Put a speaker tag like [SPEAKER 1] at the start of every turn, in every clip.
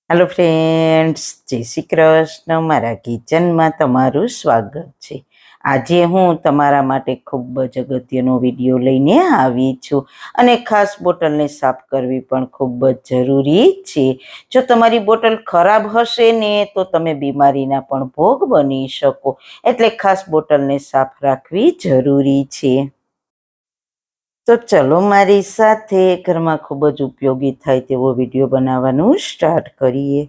[SPEAKER 1] Hello friends, જય શ્રી કૃષ્ણ. મારા કિચનમાં તમારું સ્વાગત છે. આજે હું તમારા માટે ખૂબ જ અગત્યનો વિડીયો લઈને આવી છું અને ખાસ બોટલને સાફ કરવી પણ ખૂબ જ જરૂરી છે. જો તમારી બોટલ ખરાબ હશે ને તો તમે બીમારીના પણ ભોગ બની શકો, એટલે ખાસ બોટલને સાફ રાખવી જરૂરી છે. તો ચલો મારી સાથે ઘરમાં ખૂબ જ ઉપયોગી થાય તેવો વિડીયો બનાવવાનું સ્ટાર્ટ કરીએ.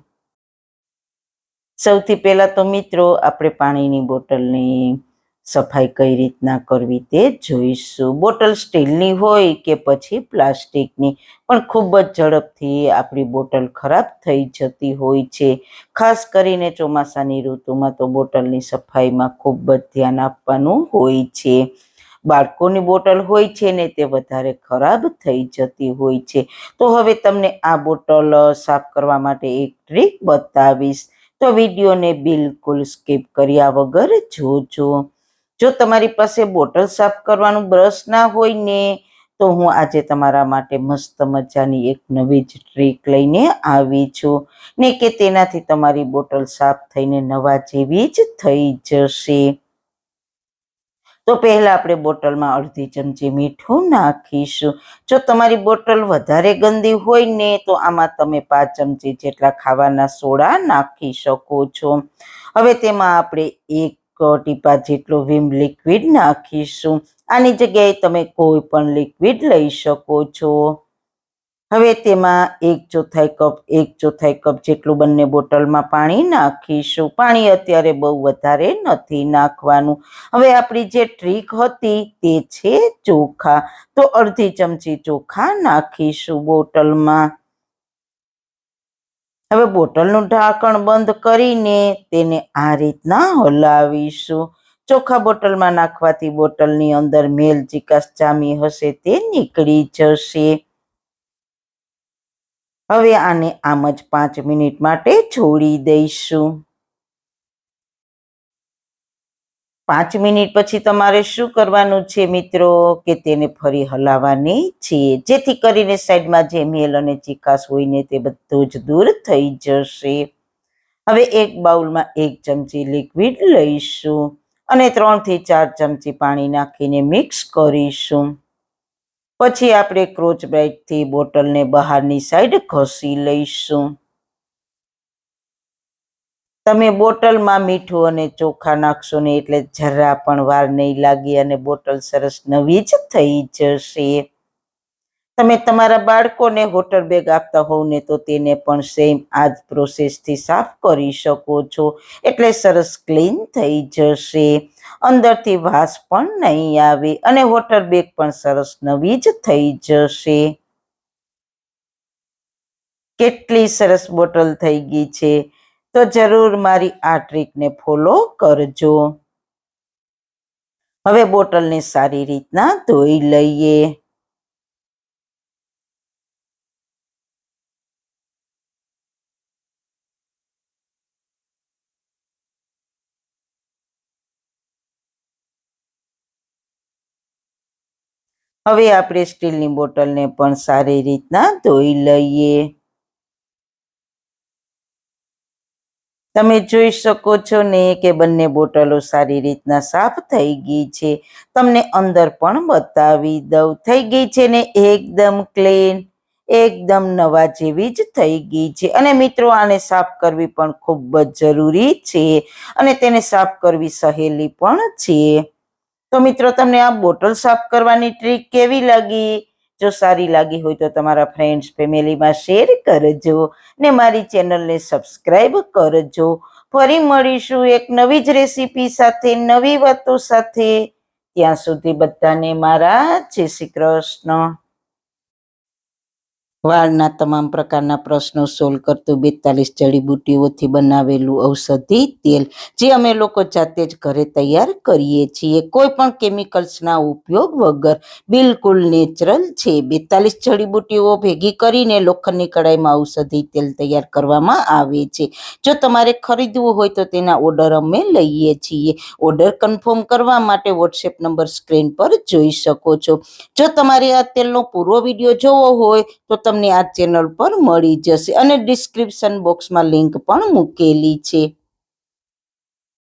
[SPEAKER 1] સૌથી પહેલાં તો મિત્રો આપણે પાણીની બોટલની સફાઈ કઈ રીતના કરવી તે જોઈશું. બોટલ સ્ટીલની હોય કે પછી પ્લાસ્ટિકની, પણ ખૂબ જ ઝડપથી આપણી બોટલ ખરાબ થઈ જતી હોય છે. ખાસ કરીને ચોમાસાની ઋતુમાં તો બોટલની સફાઈમાં ખૂબ જ ધ્યાન આપવાનું હોય છે. બાળકોની બોટલ હોય છે ને તે વધારે ખરાબ થઈ જતી હોય છે. તો હવે તમને આ બોટલ સાફ કરવા માટે એક ટ્રીક બતાવીશ, તો વિડીયોને બિલકુલ સ્કીપ કર્યા વગર જોજો. જો તમારી પાસે બોટલ સાફ કરવાનું બ્રશ ના હોય ને તો હું આજે તમારા માટે મસ્ત મજાની એક નવી જ ટ્રીક લઈને આવી છું ને કે તેનાથી તમારી બોટલ સાફ થઈને નવા જેવી જ થઈ જશે. તો પહેલા આપણે બોટલમાં અડધી ચમચી મીઠું નાખીશું. જો તમારી બોટલ વધારે ગંદી હોય ને તો આમાં તમે 5 ચમચી જેટલા ખાવાના સોડા નાખી શકો છો. હવે તેમાં આપણે 1 ટીપા જેટલો વિમ લિક્વિડ નાખીશું. આની જગ્યાએ તમે કોઈ પણ લિક્વિડ લઈ શકો છો. હવે તેમાં 1/4 કપ જેટલું બંને બોટલમાં પાણી નાખીશું. પાણી અત્યારે બહુ વધારે નથી નાખવાનું. હવે આપણી જે ટ્રીક હતી તે છે ચોખા. તો અડધી ચમચી ચોખા નાખીશું બોટલમાં. હવે બોટલનું ઢાંકણ બંધ કરીને તેને આ રીતના હલાવીશું. ચોખા બોટલમાં નાખવાથી બોટલની અંદર મેલ ચીકાશ જામી હશે તે નીકળી જશે. હવે આને આમ જ 5 મિનિટ માટે છોડી દઈશું. 5 મિનિટ પછી તમારે શું કરવાનું છે મિત્રો, કે તેને ફરી હલાવવાની છે, જેથી કરીને સાઈડમાં જે મેલ અને ચીકાશ હોય ને તે બધું જ દૂર થઈ જશે. હવે એક બાઉલમાં 1 ચમચી લિક્વિડ લઈશું અને 3 થી 4 ચમચી પાણી નાખીને મિક્સ કરીશું. પછી આપણે ક્રોચ બ્રાઇટથી બોટલને બહારની સાઈડ ઘસી લઈશું. તમે બોટલમાં મીઠું અને ચોખા નાખશો ને એટલે જરા પણ વાર નહીં લાગે અને બોટલ સરસ નવી જ થઈ જશે. તમે તમારા બાળકોને વોટર બેગ આપતા હોવ ને તો તેને પણ સેમ આ જ પ્રોસેસથી સાફ કરી શકો છો, એટલે સરસ ક્લીન થઈ જશે. અંદરથી વાસ પણ નહીં આવે અને વોટર બેગ પણ સરસ નવી જ થઈ જશે. કેટલી સરસ બોટલ થઈ ગઈ છે. તો જરૂર મારી આ ટ્રીકને ફોલો કરજો. હવે બોટલને સારી રીતના ધોઈ લઈએ. હવે આપણે સ્ટીલની બોટલને પણ સારી રીતના ધોઈ લઈએ. તમે જોઈ શકો છો ને કે બંને બોટલો સારી રીતના સાફ થઈ ગઈ છે. તમને અંદર પણ બતાવી દઉં. થઈ ગઈ છે ને એકદમ ક્લીન, એકદમ નવા જેવી જ થઈ ગઈ છે. અને મિત્રો આને સાફ કરવી પણ ખૂબ જ જરૂરી છે અને તેને સાફ કરવી સહેલી પણ છે. તો મિત્રો તમને આ બોટલ સાફ કરવાની ટ્રીક કેવી લાગી? જો સારી લાગી હોય તો તમારા ફ્રેન્ડ્સ ફેમિલીમાં શેર કરજો ને મારી ચેનલને સબસ્ક્રાઈબ કરજો. ફરી મળીશું એક નવી જ રેસીપી સાથે, નવી વાતો સાથે. ત્યાં સુધી બધાને મારા જય શ્રી કૃષ્ણ. વાળના તમામ પ્રકારના પ્રશ્નો સોલ્વ કરતું 42 જડીબુટ્ટીઓથી બનાવેલું ઔષધિ તેલ, જે અમે લોકો જાતે જ ઘરે તૈયાર કરીએ છીએ, કોઈ પણ કેમિકલ્સના ઉપયોગ વગર, બિલકુલ નેચરલ છે. 42 જડીબુટ્ટીઓ ભેગી કરીને લોખંડની કડાઈમાં ઔષધિ તેલ તૈયાર કરવામાં આવે છે. જો તમારે ખરીદવું હોય તો તેના ઓર્ડર અમે લઈએ છીએ. ઓર્ડર કન્ફર્મ કરવા માટે વોટ્સએપ નંબર સ્ક્રીન પર જોઈ શકો છો. જો તમારે આ તેલનો પૂરો વિડીયો જોવો હોય તો તમને આ ચેનલ પર મળી જશે અને ડિસ્ક્રિપ્શન બોક્સમાં લિંક પણ મૂકેલી છે.